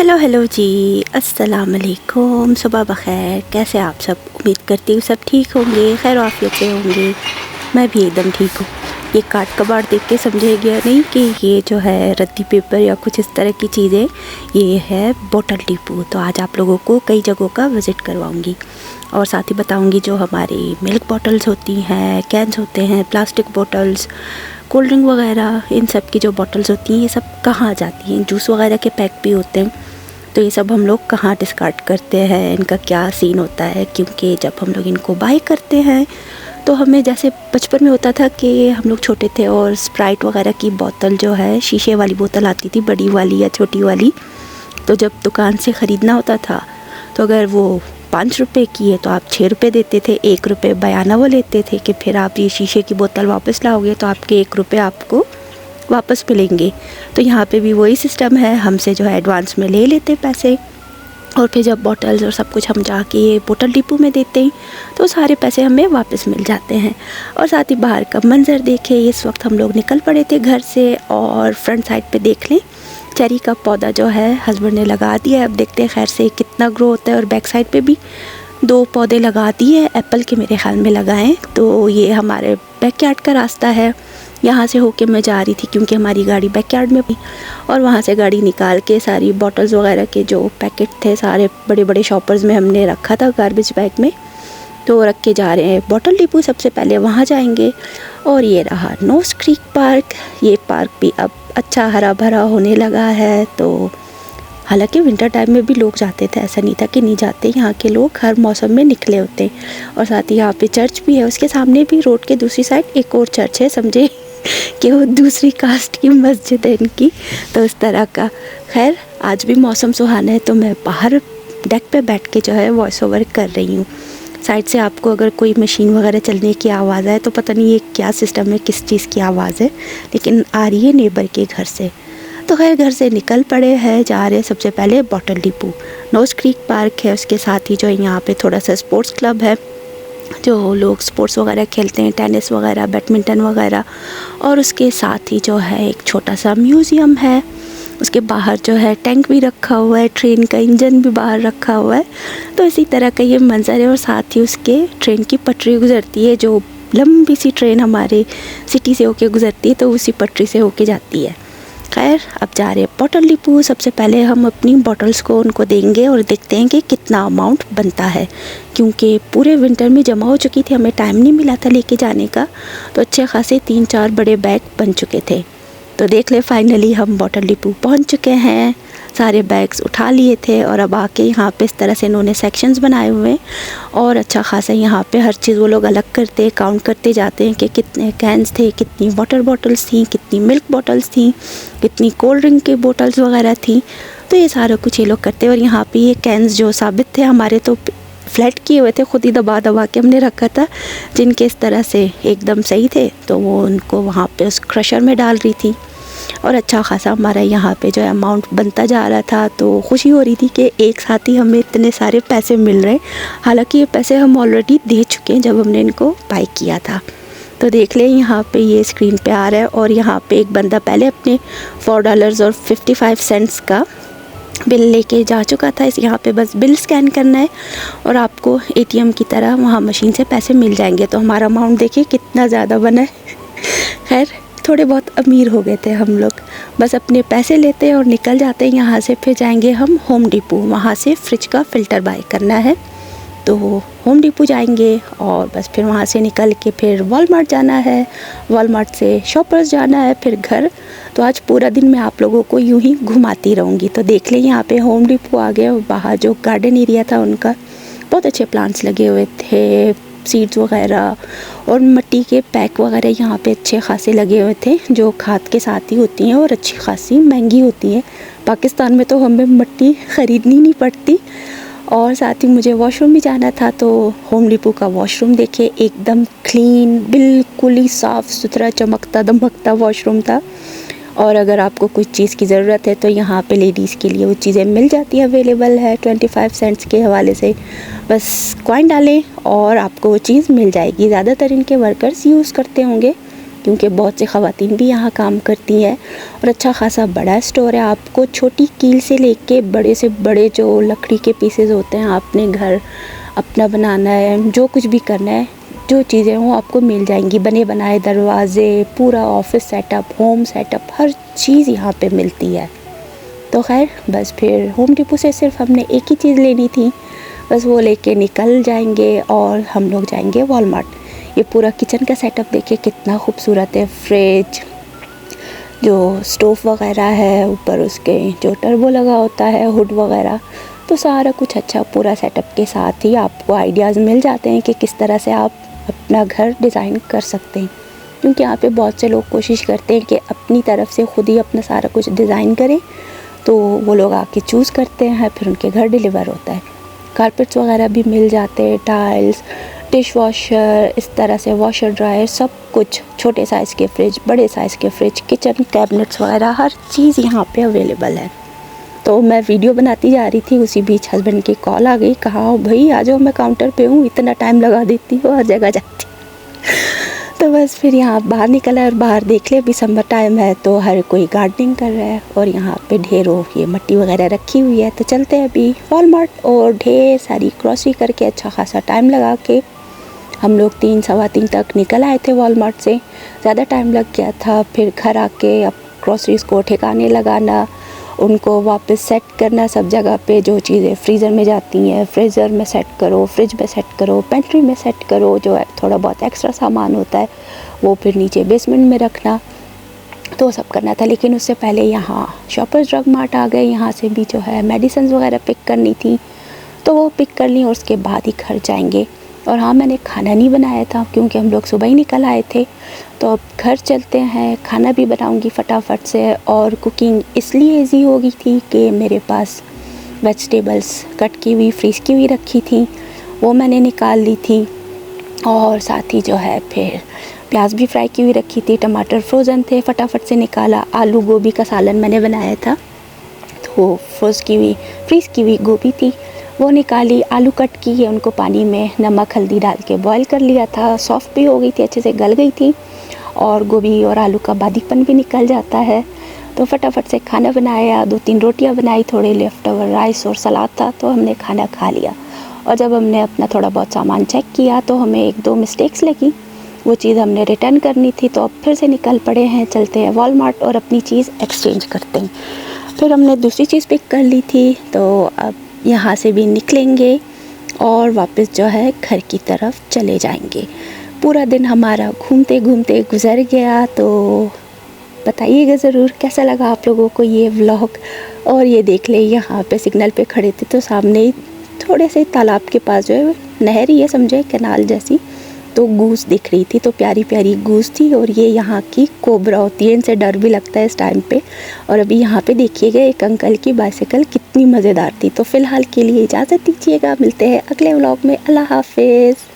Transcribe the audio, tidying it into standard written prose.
Hello hello जी, अस्सलाम वालेकुम, सुबह बख़ैर। कैसे आप सब? उम्मीद करती हूँ सब ठीक होंगे, खैर आफियत से होंगे। मैं भी एकदम ठीक हूँ। ये काट कबाड़ देख के समझे गया नहीं कि ये जो है रद्दी पेपर या कुछ इस तरह की चीज़ें, ये है बोतल डिपो। तो आज आप लोगों को कई जगहों का विज़िट करवाऊँगी और साथ ही बताऊँगी जो हमारी मिल्क बॉटल्स होती हैं, कैंस होते हैं, प्लास्टिक बॉटल्स, कोल्ड ड्रिंक वगैरह, इन सब की जो बॉटल्स होती हैं ये सब कहाँ जाती हैं। जूस वगैरह के पैक भी होते हैं, तो ये सब हम लोग कहाँ डिस्कार्ड करते हैं, इनका क्या सीन होता है। क्योंकि जब हम लोग इनको बाय करते हैं तो हमें जैसे बचपन में होता था कि हम लोग छोटे थे और स्प्राइट वगैरह की बोतल जो है, शीशे वाली बोतल आती थी, बड़ी वाली या छोटी वाली। तो जब दुकान से ख़रीदना होता था तो अगर वो 5 रुपये की है तो आप 6 रुपये देते थे, 1 रुपये बयाना वो लेते थे कि फिर आप ये शीशे की बोतल वापस लाओगे तो आपके 1 रुपये आपको वापस मिलेंगे। तो यहाँ पे भी वही सिस्टम है, हमसे जो है एडवांस में ले लेते पैसे और फिर जब बॉटल्स और सब कुछ हम जाके ये बोतल डिपो में देते हैं तो सारे पैसे हमें वापस मिल जाते हैं। और साथ ही बाहर का मंज़र देखे, इस वक्त हम लोग निकल पड़े थे घर से और फ्रंट साइड पे देख लें चेरी का पौधा जो है हस्बैंड ने लगा दिया है। अब देखते हैं खैर से कितना ग्रो होता है। और बैक साइड पे भी 2 पौधे लगा दिए, एप्पल के मेरे ख्याल में लगाएं। तो ये हमारे बैकयार्ड का रास्ता है, यहाँ से होके मैं जा रही थी क्योंकि हमारी गाड़ी बैकयार्ड में थी। और वहाँ से गाड़ी निकाल के सारी बॉटल्स वगैरह के जो पैकेट थे सारे बड़े बड़े शॉपर्स में हमने रखा था गार्बेज बैग में, तो रख के जा रहे हैं बोतल डिपो। सबसे पहले वहाँ जाएंगे। और ये रहा नोज़ क्रीक पार्क। ये पार्क भी अब अच्छा हरा भरा होने लगा है। तो हालांकि विंटर टाइम में भी लोग जाते थे, ऐसा नहीं था कि नहीं जाते, यहाँ के लोग हर मौसम में निकले होते हैं। और साथ ही यहाँ पे चर्च भी है, उसके सामने भी रोड के दूसरी साइड एक और चर्च है, समझे कि वो दूसरी कास्ट की मस्जिद है इनकी। तो इस तरह का। खैर आज भी मौसम सुहाना है तो मैं बाहर डेक पे बैठ के जो है वॉइस ओवर कर रही हूँ। साइड से आपको अगर कोई मशीन वगैरह चलने की आवाज़ आए तो पता नहीं ये क्या सिस्टम है, किस चीज़ की आवाज़ है, लेकिन आ रही है नेबर के घर से। तो खैर घर से निकल पड़े हैं, जा रहे हैं सबसे पहले बोतल डिपो। नोज़ क्रीक पार्क है, उसके साथ ही जो है यहाँ पे थोड़ा सा स्पोर्ट्स क्लब है, जो लोग स्पोर्ट्स वगैरह खेलते हैं, टेनिस वगैरह, बैडमिंटन वगैरह। और उसके साथ ही जो है एक छोटा सा म्यूज़ियम है, उसके बाहर जो है टैंक भी रखा हुआ है, ट्रेन का इंजन भी बाहर रखा हुआ है। तो इसी तरह का ये मंज़र है। और साथ ही उसके ट्रेन की पटरी गुज़रती है, जो लंबी सी ट्रेन हमारे सिटी से होके गुज़रती है तो उसी पटरी से होके जाती है। खैर अब जा रहे हैं बोतल डिपो। सबसे पहले हम अपनी बॉटल्स को उनको देंगे और देखते हैं कि कितना अमाउंट बनता है, क्योंकि पूरे विंटर में जमा हो चुकी थी, हमें टाइम नहीं मिला था लेके जाने का। तो अच्छे खासे 3-4 बड़े बैग बन चुके थे। तो देख ले फाइनली हम बोतल डिपो पहुंच चुके हैं, सारे बैग्स उठा लिए थे। और अब आके यहाँ पे इस तरह से इन्होंने सेक्शंस बनाए हुए हैं और अच्छा खासा यहाँ पे हर चीज़ वो लोग अलग करते, काउंट करते जाते हैं कि कितने कैंस थे, कितनी वाटर बॉटल्स थी, कितनी मिल्क बॉटल्स थी, कितनी कोल्ड ड्रिंक की बोटल्स वगैरह थी। तो ये सारा कुछ ये लोग करते। और यहाँ पे ये कैंस जो साबित थे हमारे, तो फ्लैट किए हुए थे, खुद ही दबा दबा के हमने रखा था। जिनके इस तरह से एकदम सही थे तो वो उनको वहाँ पे उस क्रशर में डाल रही थी। और अच्छा खासा हमारा यहाँ पे जो है अमाउंट बनता जा रहा था। तो खुशी हो रही थी कि एक साथ ही हमें इतने सारे पैसे मिल रहे हैं। हालांकि ये पैसे हम ऑलरेडी दे चुके हैं जब हमने इनको बाय किया था। तो देख लें यहाँ पे ये स्क्रीन पे आ रहा है। और यहाँ पे एक बंदा पहले अपने $4.55 का बिल लेके जा चुका था। इस यहाँ पे बस बिल स्कैन करना है और आपको ATM की तरह वहाँ मशीन से पैसे मिल जाएंगे। तो हमारा अमाउंट देखिए कितना ज़्यादा बना है। खैर थोड़े बहुत अमीर हो गए थे हम लोग। बस अपने पैसे लेते हैं और निकल जाते हैं यहाँ से। फिर जाएंगे हम होम डिपो, वहाँ से फ्रिज का फ़िल्टर बाय करना है। तो होम डिपो जाएंगे और बस फिर वहाँ से निकल के फिर वॉलमार्ट जाना है, वॉलमार्ट से शॉपर्स जाना है, फिर घर। तो आज पूरा दिन मैं आप लोगों को यूं ही घुमाती रहूँगी। तो देख लें यहाँ पे होम डिपो आ गया। बाहर जो गार्डन एरिया था उनका बहुत अच्छे प्लांट्स लगे हुए थे, सीड्स वगैरह और मिट्टी के पैक वगैरह यहाँ पे अच्छे खासे लगे हुए थे, जो खाद के साथ ही होती हैं और अच्छी खासी महंगी होती हैं। पाकिस्तान में तो हमें मिट्टी ख़रीदनी नहीं पड़ती। और साथ ही मुझे वॉशरूम भी जाना था, तो होम डिपो का वॉशरूम देखे एकदम क्लीन, बिल्कुल ही साफ़ सुथरा चमकता दमकता वॉशरूम था। और अगर आपको कुछ चीज़ की ज़रूरत है तो यहाँ पे लेडीज़ के लिए वो चीज़ें मिल जाती हैं, अवेलेबल है 25 सेंट्स के हवाले से। बस कॉइन डालें और आपको वो चीज़ मिल जाएगी। ज़्यादातर इनके वर्कर्स यूज़ करते होंगे क्योंकि बहुत से ख़वातीन भी यहाँ काम करती हैं और अच्छा खासा बड़ा स्टोर है। आपको छोटी कील से लेके बड़े से बड़े जो लकड़ी के पीसेस होते हैं, आपने घर अपना बनाना है, जो कुछ भी करना है, जो चीज़ें वो आपको मिल जाएंगी। बने बनाए दरवाज़े, पूरा ऑफिस सेटअप, होम सेटअप, हर चीज़ यहाँ पे मिलती है। तो खैर बस फिर होम डिपो से सिर्फ हमने एक ही चीज़ लेनी थी, बस वो लेके निकल जाएंगे और हम लोग जाएंगे वॉलमार्ट। ये पूरा किचन का सेटअप देखिए कितना खूबसूरत है। फ्रिज, जो स्टोव वगैरह है, ऊपर उसके जो टर्बो लगा होता है, हुड वगैरह, तो सारा कुछ अच्छा पूरा सेटअप के साथ ही आपको आइडियाज़ मिल जाते हैं कि किस तरह से आप अपना घर डिज़ाइन कर सकते हैं। क्योंकि यहाँ पे बहुत से लोग कोशिश करते हैं कि अपनी तरफ से ख़ुद ही अपना सारा कुछ डिज़ाइन करें, तो वो लोग आके चूज़ करते हैं, फिर उनके घर डिलीवर होता है। कारपेट्स वगैरह भी मिल जाते हैं, टाइल्स, डिश वॉशर, इस तरह से वॉशर ड्रायर, सब कुछ, छोटे साइज़ के फ्रिज, बड़े साइज़ के फ्रिज, किचन कैबिनेट्स वगैरह, हर चीज़ यहाँ पे अवेलेबल है। तो मैं वीडियो बनाती जा रही थी, उसी बीच हस्बैंड की कॉल आ गई। कहा भाई आ जाओ, मैं काउंटर पे हूँ, इतना टाइम लगा देती हूँ, हर जगह जाती। तो बस फिर यहाँ बाहर निकला और बाहर देख लिया, अभी समर टाइम है तो हर कोई गार्डनिंग कर रहा है और यहाँ पे ढेरों ये मिट्टी वगैरह रखी हुई है। तो चलते हैं अभी वॉलमार्ट और ढेर सारी ग्रॉसरी करके अच्छा खासा टाइम लगा के हम लोग 3 सवा 3 तक निकल आए थे वॉलमार्ट से। ज़्यादा टाइम लग गया था। फिर घर आके अब ग्रॉसरीज़ को ठिकाने लगाना, उनको वापस सेट करना सब जगह पे। जो चीज़ें फ्रीज़र में जाती हैं फ्रीज़र में सेट करो, फ्रिज में सेट करो, पेंट्री में सेट करो, जो थोड़ा बहुत एक्स्ट्रा सामान होता है वो फिर नीचे बेसमेंट में रखना, तो सब करना था। लेकिन उससे पहले यहाँ शॉपर्स ड्रग मार्ट आ गए, यहाँ से भी जो है मेडिसिन वगैरह पिक करनी थी, तो वो पिक कर ली और उसके बाद ही घर जाएंगे। और हाँ, मैंने खाना नहीं बनाया था क्योंकि हम लोग सुबह ही निकल आए थे। तो अब घर चलते हैं, खाना भी बनाऊंगी फटाफट से। और कुकिंग इसलिए ईजी हो गई थी कि मेरे पास वेजिटेबल्स कट की हुई, फ्रीज़ की हुई रखी थी, वो मैंने निकाल ली थी। और साथ ही जो है फिर प्याज भी फ्राई की हुई रखी थी, टमाटर फ्रोज़न थे, फटाफट से निकाला। आलू गोभी का सालन मैंने बनाया था, तो फ्रीज़ की हुई गोभी थी, वो निकाली। आलू कट की है, उनको पानी में नमक हल्दी डाल के बॉईल कर लिया था। सॉफ्ट भी हो गई थी, अच्छे से गल गई थी और गोभी और आलू का बादीपन भी निकल जाता है। तो फटाफट से खाना बनाया, 2-3 रोटियां बनाई, थोड़े लेफ्ट ओवर राइस और सलाद था, तो हमने खाना खा लिया। और जब हमने अपना थोड़ा बहुत सामान चेक किया तो हमें 1-2 मिस्टेक्स लगी, वो चीज़ हमने रिटर्न करनी थी। तो अब फिर से निकल पड़े हैं, चलते हैं वॉलमार्ट और अपनी चीज़ एक्सचेंज करते हैं। फिर हमने दूसरी चीज़ पिक कर ली थी, तो अब यहाँ से भी निकलेंगे और वापस जो है घर की तरफ चले जाएंगे। पूरा दिन हमारा घूमते घूमते गुज़र गया। तो बताइएगा ज़रूर कैसा लगा आप लोगों को ये व्लॉग। और ये देख ले, यहाँ पे सिग्नल पे खड़े थे तो सामने ही थोड़े से तालाब के पास जो है नहर ही है, समझे कैनाल जैसी, तो गूस दिख रही थी, तो प्यारी प्यारी गूस थी। और ये यहाँ की कोबरा होती है, इनसे डर भी लगता है इस टाइम पे। और अभी यहाँ पे देखिएगा एक अंकल की बाइसिकल कितनी मज़ेदार थी। तो फ़िलहाल के लिए इजाज़त दीजिएगा, मिलते हैं अगले व्लॉग में। अल्लाह हाफिज़।